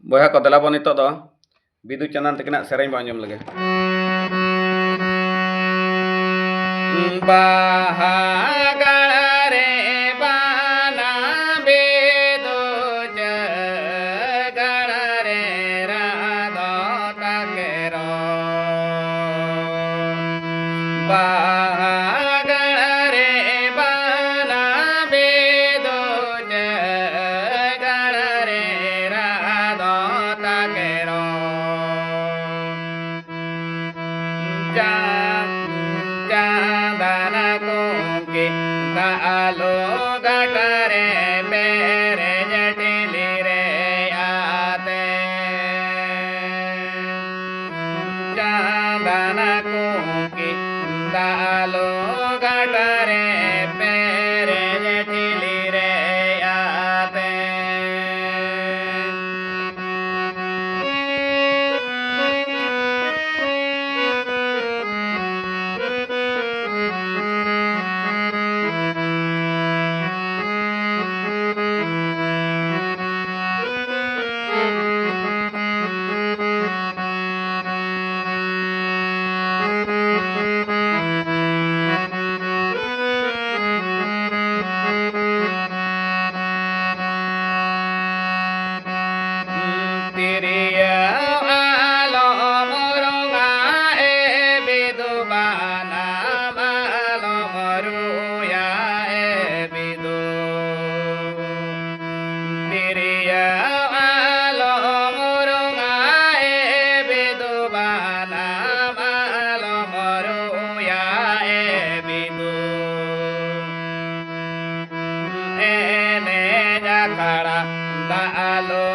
Boya ko dala bonito do Bidu Chandan takinak sereng ba anjom lagi. Bahagare bana bedo jaganare rado takero bahagare bana bedo jaganare rado takero Chandana kunki daalo gatare mere jatili re aate Chandana kunki daalo gatare mere jatili re aate Tiriya alo murunga e bidu bana malo muruya e bidu Tiriya alo murunga e bidu bana malo muruya e bidu Ene jakara daalo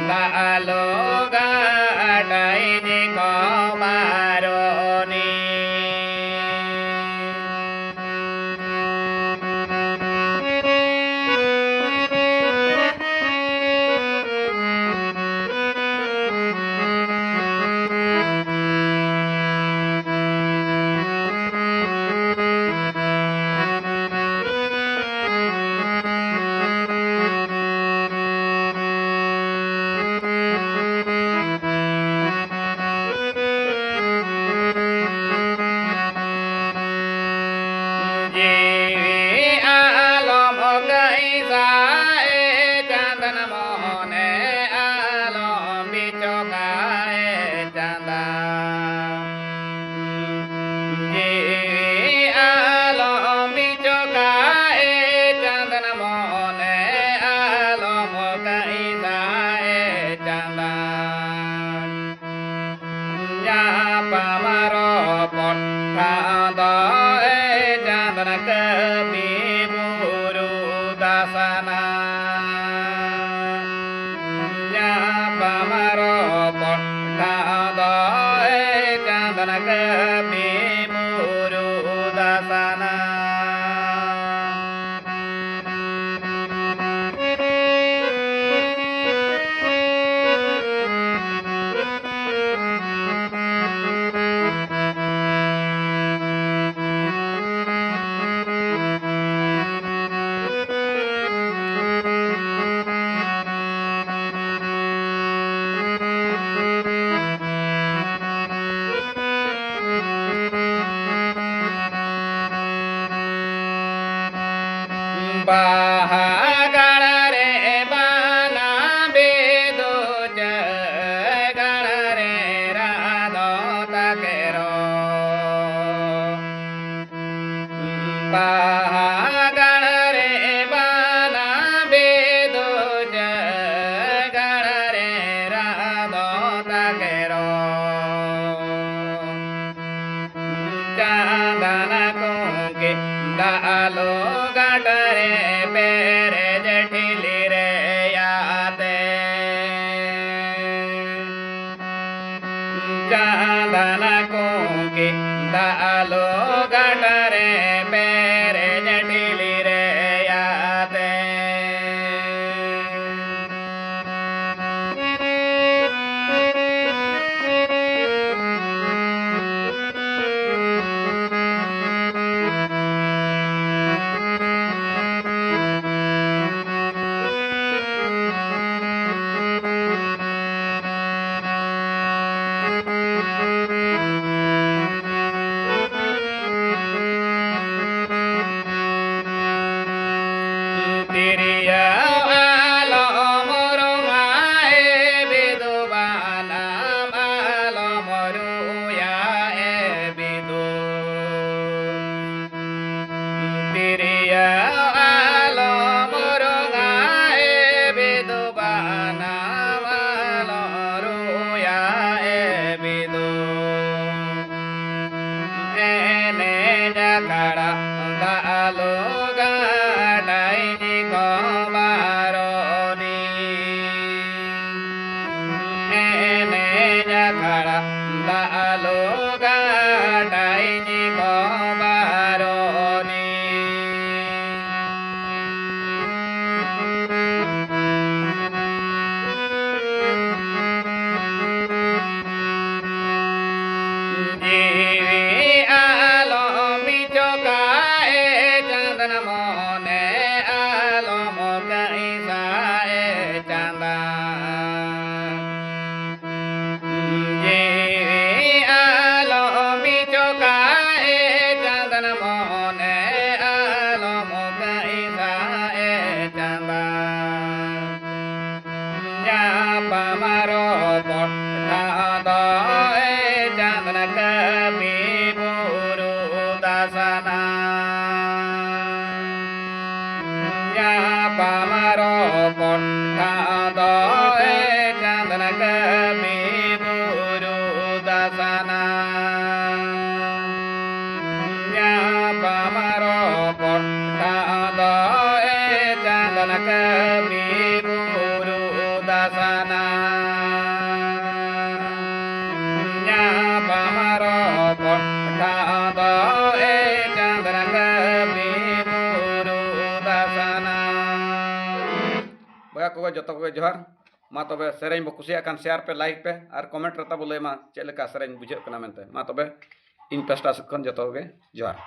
Daalo gadai ni komaroni Pamaro pothada e chandana kami buru dasana Pamaro pothada e chandana kami buru dasana Bahagare bana bedo jaganare rado takero Bahagare bana bedo jaganare rado takero Chandana kunki daalo gatare pere jatili re aate Chandana kunki daalo gatare pere jatili re aate ene jakara dalu gadai ko baroni ene jakara dalu gadai ko baroni Pamaro pothado chandana kami buru dasana ya pamaro pothado chandana kami buru dasana ya pamaro pothado chandana kami buru dasana nya pamaro pothado chandana kami buru dasana बगा को जतो को जोहार मा तबे सेरेन बो कुसिया कान share पे like पे और कमेंट रता बोले मा चेलेका सेरेन बुझे कना मेनते मा तबे इन पेस्टा खन जतो के जोहार